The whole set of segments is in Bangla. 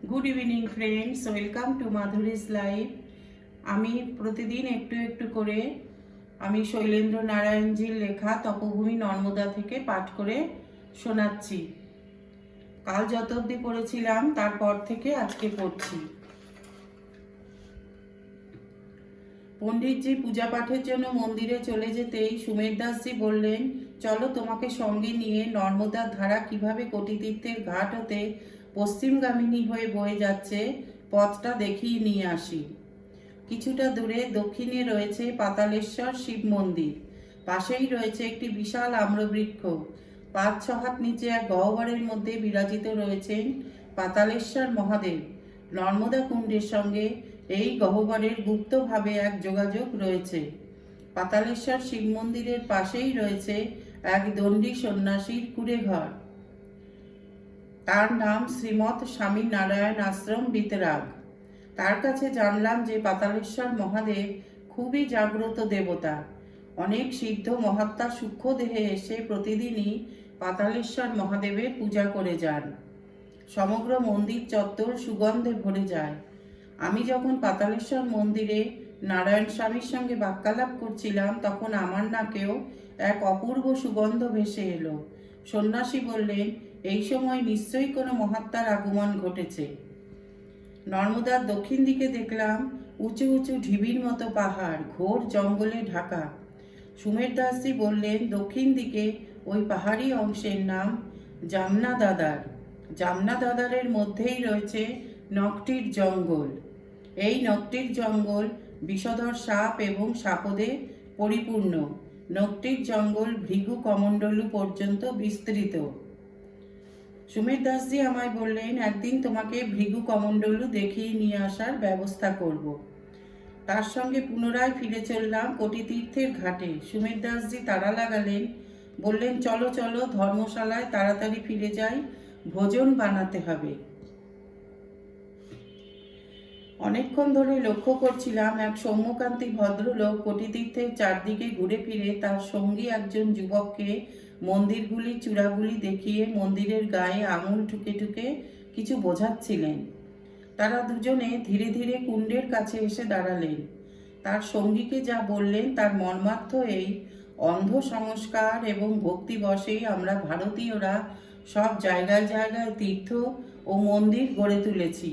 Good evening friends, welcome to Madhuri's life. আমি প্রতিদিন একটু একটু করে আমি শৈলেন্দ্র নারায়ণজির লেখা তপভূমি নর্মদা থেকে পাঠ করে শোনাচ্ছি। কাল যত অবধি পড়েছিলাম তারপর থেকে আজকে পড়ছি। পণ্ডিতজি পূজা পাঠের জন্য মন্দিরে চলে যেতেই সুমের দাসজি বললেন, চলো তোমাকে সঙ্গে নিয়ে নর্মদার ধারা কিভাবে কটিতীর্থের ঘাট হতে পশ্চিমগামিনী হয়ে বয়ে যাচ্ছে পথটা দেখিয়ে নিয়ে আসি। কিছুটা দূরে দক্ষিণে রয়েছে পাতালেশ্বর শিব মন্দির, পাশেই রয়েছে একটি বিশাল আম্রবৃক্ষ। 5-6 হাত নিচে এক গহ্বরের মধ্যে বিরাজিত রয়েছেন পাতালেশ্বর মহাদেব। নর্মদা কুণ্ডের সঙ্গে এই গহ্বরের গুপ্তভাবে এক যোগাযোগ রয়েছে। পাতালেশ্বর শিব মন্দিরের পাশেই রয়েছে এক দণ্ডী সন্ন্যাসীর কুঁড়েঘর। তার নাম শ্রীমৎ স্বামী নারায়ণ আশ্রম বিতরাগ। তার কাছে জানলাম যে পাতালেশ্বর মহাদেব খুবই জাগ্রত দেবতা। অনেক সিদ্ধ মহাত্মা সূক্ষ্ম দেহে এসে প্রতিদিনই পাতালেশ্বর মহাদেবের পূজা করে যান। সমগ্র মন্দির চত্বর সুগন্ধে ভরে যায়। আমি যখন পাতালেশ্বর মন্দিরে নারায়ণ স্বামীর সঙ্গে বাক্যালাপ করছিলাম তখন আমার নাকেও এক অপূর্ব সুগন্ধ ভেসে এলো। সন্ন্যাসী বললেন, এই সময় নিশ্চয়ই কোনো মহাত্মার আগমন ঘটেছে। নর্মদার দক্ষিণ দিকে দেখলাম উঁচু উঁচু ঢিবির মতো পাহাড়, ঘোর জঙ্গলে ঢাকা। সুমের দাসজি বললেন, দক্ষিণ দিকে ওই পাহাড়ি অংশের নাম জামনা দাদার। জামনা দাদারের মধ্যেই রয়েছে নকটির জঙ্গল। এই নকটির জঙ্গল বিষধর সাপ এবং সাপদে পরিপূর্ণ। নকটির জঙ্গল ভৃগু কমণ্ডলু পর্যন্ত বিস্তৃত। সুমের দাসজি আমায় বললেন, একদিন তোমাকে ভৃগু কমণ্ডলু দেখিয়ে নিয়ে আসার ব্যবস্থা করব। তার সঙ্গে পুনরায় ফিরে চললাম কটিতীর্থের ঘাটে। সুমের দাসজি তাড়া লাগালেন, বললেন, চলো চলো, ধর্মশালায় তাড়াতাড়ি ফিরে যাই, ভোজন বানাতে হবে। অনেকক্ষণ ধরে লক্ষ্য করছিলাম এক সৌম্যকান্তি ভদ্রলোক কটিতীর্থের চারদিকে ঘুরে ফিরে তার সঙ্গী একজন যুবককে মন্দিরগুলির চূড়াগুলি দেখিয়ে মন্দিরের গায়ে আঙুল ঠুকে ঠুকে কিছু বোঝাচ্ছিলেন। তারা দুজনে ধীরে ধীরে কুণ্ডের কাছে এসে দাঁড়ালেন। তার সঙ্গীকে যা বললেন তার মর্মার্থ এই, অন্ধ সংস্কার এবং ভক্তিবশেই আমরা ভারতীয়রা সব জায়গায় জায়গায় তীর্থ ও মন্দির গড়ে তুলেছি।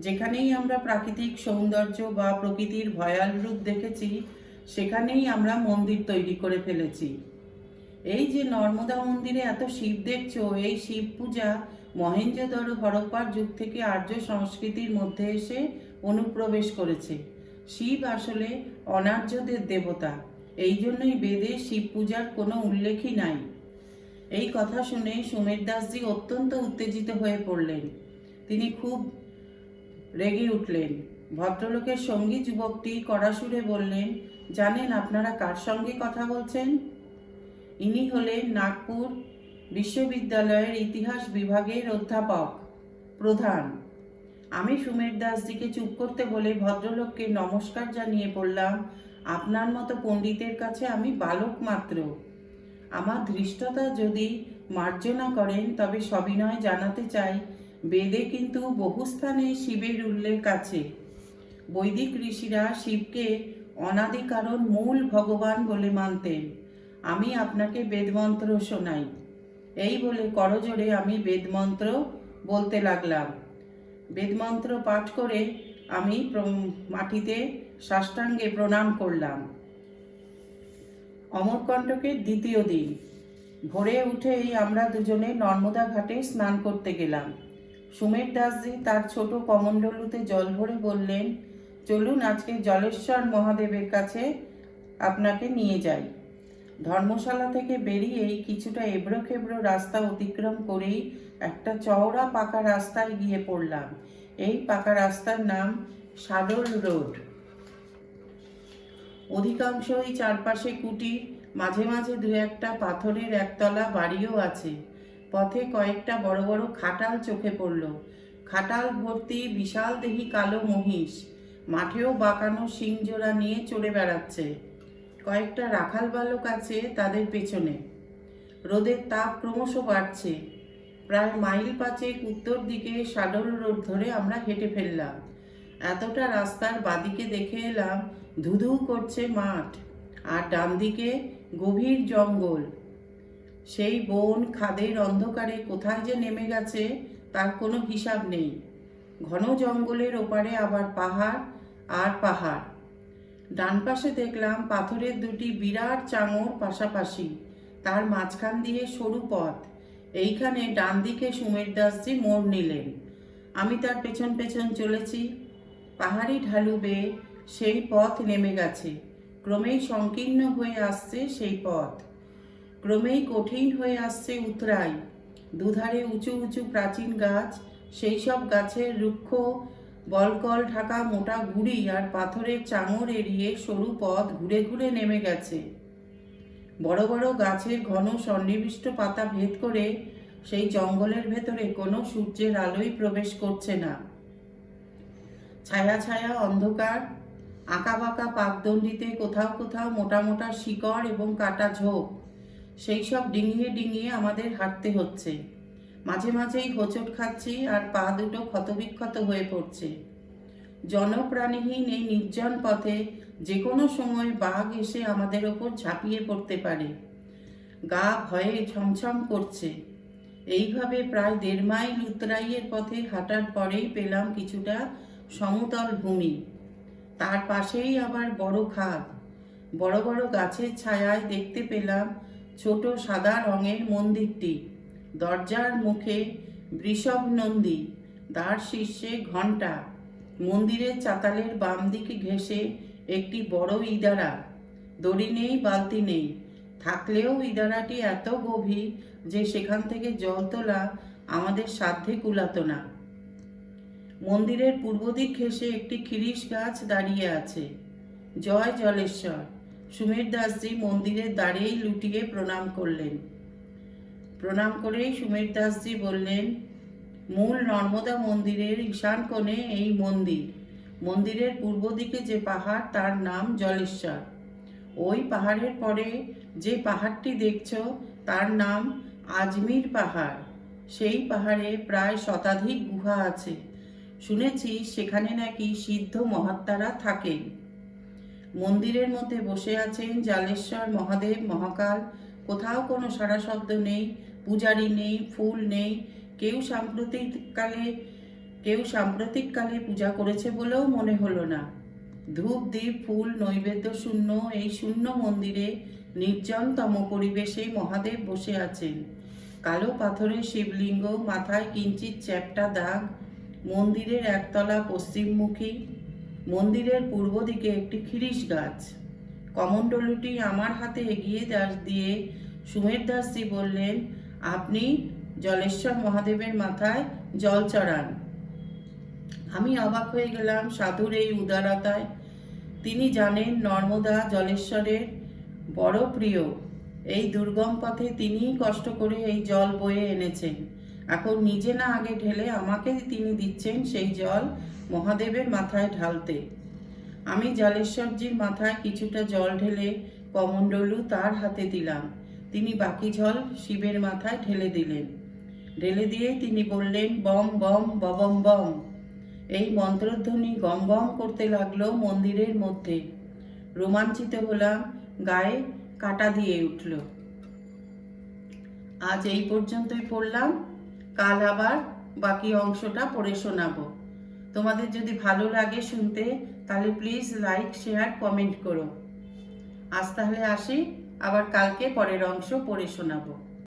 যেখানেই আমরা প্রাকৃতিক সৌন্দর্য বা প্রকৃতির ভয়াল রূপ দেখেছি সেখানেই আমরা মন্দির তৈরি করে ফেলেছি। এই যে নর্মদা মন্দিরে এত শিব দেখছো, এই শিব পূজা মহেঞ্জোদড়ো হরপ্পার যুগ থেকে আর্য সংস্কৃতির মধ্যে এসে অনুপ্রবেশ করেছে। শিব আসলে অনার্যদের দেবতা, এই জন্যই বেদে শিব পূজার কোনো উল্লেখই নাই। এই কথা শুনে সুমের দাসজি অত্যন্ত উত্তেজিত হয়ে পড়লেন। তিনি খুব রেগে উঠলেন। ভদ্রলোকের সঙ্গী যুবকটি কড়া সুরে বললেন, জানেন আপনারা কার সঙ্গে কথা বলছেন? ইনি হলেন নাগপুর বিশ্ববিদ্যালয়ের ইতিহাস বিভাগের অধ্যাপক প্রধান। আমি সুমের দাসজিকে চুপ করতে বলে ভদ্রলোককে নমস্কার জানিয়ে বললাম, আপনার মতো পণ্ডিতের কাছে আমি বালক মাত্র। আমার ধৃষ্টতা যদি মার্জনা করেন তবে সবিনয় জানাতে চাই, বেদে কিন্তু বহু স্থানে শিবের উল্লেখ আছে। বৈদিক ঋষিরা শিবকে অনাদি কারণ মূল ভগবান বলে মানতেন। আমি আপনাকে বেদমন্ত্র শোনাই। এই বলে করজোড়ে আমি বেদমন্ত্র বলতে লাগলাম। বেদমন্ত্র পাঠ করে আমি মাটিতে সাষ্টাঙ্গে প্রণাম করলাম। অমরকণ্টকের দ্বিতীয় দিন ভোরে উঠেই আমরা দুজনে নর্মদা ঘাটে স্নান করতে গেলাম। সুমের দাসজি তার ছোট কমণ্ডলুতে জল ভরে বললেন, চলুন আজকে জলেশ্বর মহাদেবের কাছে আপনাকে নিয়ে যাই। ধর্মশালা থেকে বেরিয়েই কিছুটা এবড়ো খেবড়ো রাস্তা অতিক্রম করেই একটা চওড়া পাকা রাস্তায় গিয়ে পড়লাম। এই পাকা রাস্তার নাম সাডল রোড। অধিকাংশই চারপাশে কুটির, মাঝে মাঝে দু একটা পাথরের একতলা বাড়িও আছে। পথে কয়েকটা বড় বড় খাটাল চোখে পড়ল। খাটাল ভর্তি বিশাল দেহী কালো মহিষ, মাঠেও বাঁকানো শিংজোড়া নিয়ে চড়ে বেড়াচ্ছে। কয়েকটা রাখাল বালক আছে তাদের পেছনে। রোদের তাপ ক্রমশ বাড়ছে। প্রায় মাইল 5 উত্তর দিকে সাডল রোড ধরে আমরা হেঁটে ফেললাম। এতটা রাস্তার বাদিকে দেখে এলাম ধুধু করছে মাঠ, আর ডান দিকে গভীর জঙ্গল। সেই বন খাদের অন্ধকারে কোথায় যে নেমে গেছে তার কোনো হিসাব নেই। ঘন জঙ্গলের ওপারে আবার পাহাড় আর পাহাড়। ডান পাশে দেখলাম পাথরের দুটি বিরাট চাঙর পাশাপাশি, তার মাঝখান দিয়ে সরু পথ। এইখানে ডান দিকে সুমের দাসজি মোড় নিলেন। আমি তার পেছন পেছন চলেছি। পাহাড়ি ঢালু বেয়ে সেই পথ নেমে গেছে। ক্রমেই সংকীর্ণ হয়ে আসছে সেই পথ, ক্রমেই কঠিন হয়ে আসছে উতরাই। দুধারে উঁচু উঁচু প্রাচীন গাছ, সেই সব গাছের রুক্ষ বলকল ঢাকা মোটা গুড়ি আর পাথরের চাঙর এড়িয়ে সরু পথ ঘুরে ঘুরে নেমে গেছে। বড় বড় গাছের ঘন সন্নিবিষ্ট পাতা ভেদ করে সেই জঙ্গলের ভেতরে কোনো সূর্যের আলোই প্রবেশ করছে না। ছায়া ছায়া অন্ধকার, আঁকা বাঁকা পাকদণ্ডিতে কোথাও কোথাও মোটা মোটা শিকড় এবং কাটা ঝোপ। সেই সব ডিঙিয়ে ডিঙিয়ে আমাদের হাঁটতে হচ্ছে। মাঝে মাঝেই হোঁচট খাচ্ছি আর পা দুটো ক্ষতবিক্ষত হয়ে পড়ছে। জনপ্রাণীহীন এই নির্জন পথে যে কোনো সময় বাঘ এসে আমাদের ওপর ঝাঁপিয়ে পড়তে পারে। গা ভয়ে ছমছম করছে। এইভাবে প্রায় 1.5 মাইল উতরাইয়ের পথে হাঁটার পরেই পেলাম কিছুটা সমতল ভূমি। তার পাশেই আবার বড় খাদ। বড় বড় গাছের ছায়ায় দেখতে পেলাম ছোট সাদা রঙের মন্দিরটি। দরজার মুখে বৃষভ নন্দী, দ্বার শীর্ষে ঘণ্টা। মন্দিরের চাতালের বাম দিকে ঘেঁষে একটি বড় ইদারা। দড়ি নেই, বালতি নেই। থাকলেও ইদারাটি এত গভীর যে সেখান থেকে জল তোলা আমাদের সাধ্যে কুলাতো না। মন্দিরের পূর্ব দিক ঘেঁষে একটি খিরিস গাছ দাঁড়িয়ে আছে। জয় জলেশ্বর। সুমের দাসজি মন্দিরের দ্বারেই লুটিয়ে প্রণাম করলেন। প্রণাম করেই সুমের দাসজি বললেন, মূল নর্মদা মন্দিরের ঈশান কোণে এই মন্দির। মন্দিরের পূর্ব দিকে যে পাহাড় তার নাম জলেশ্বর। ওই পাহাড়ের পরে যে পাহাড়টি দেখছ তার নাম আজমির পাহাড়। সেই পাহাড়ে প্রায় 1 শতাধিক গুহা আছে। শুনেছি সেখানে নাকি সিদ্ধ মহাত্মারা থাকেন। মন্দিরের মধ্যে বসে আছেন জালেশ্বর মহাদেব মহাকাল। কোথাও কোনো সাড়া শব্দ নেই, পূজারি নেই, ফুল নেই। কেউ সাম্প্রতিককালে পূজা করেছে বলেও মনে হলো না। ধূপ দ্বীপ ফুল নৈবেদ্য শূন্য এই শূন্য মন্দিরে নির্জনতম পরিবেশে মহাদেব বসে আছেন। কালো পাথরের শিবলিঙ্গ, মাথায় কিঞ্চিত চ্যাপ্টা দাগ। মন্দিরের একতলা পশ্চিমমুখী। মন্দিরের পূর্ব দিকে একটি খিরিস গাছ। কমণ্ডলুটি আমার হাতে এগিয়ে দিয়ে সুমের দাসজি বললেন, আপনি জলেশ্বর মহাদেবের মাথায় জল চড়ান। আমি অবাক হয়ে গেলাম সাধুর এই উদারতায়। তিনি জানেন নর্মদা জলেশ্বরের বড় প্রিয়। এই দুর্গম পথে তিনিই কষ্ট করে এই জল বয়ে এনেছেন। এখন নিজে না আগে ঢেলে আমাকে তিনি দিচ্ছেন সেই জল মহাদেবের মাথায় ঢালতে। আমি জলেশ্বরজির মাথায় কিছুটা জল ঢেলে কমণ্ডলু তার হাতে দিলাম। তিনি বাকি জল শিবের মাথায় ঢেলে দিলেন। ঢেলে দিয়ে তিনি বললেন, বম বম ববম বম। এই মন্ত্রধ্বনি গম গম করতে লাগলো মন্দিরের মধ্যে। রোমাঞ্চিত হলাম, গায়ে কাঁটা দিয়ে উঠল। আজ এই পর্যন্তই পড়লাম। কাল আবার বাকি অংশটা পড়ে শোনাবো। তোমাদের যদি ভালো লাগে শুনতে তাহলে প্লিজ লাইক, শেয়ার, কমেন্ট করো। আজ তাহলে আসি, আবার কালকে পরের অংশ পড়ে শোনাবো।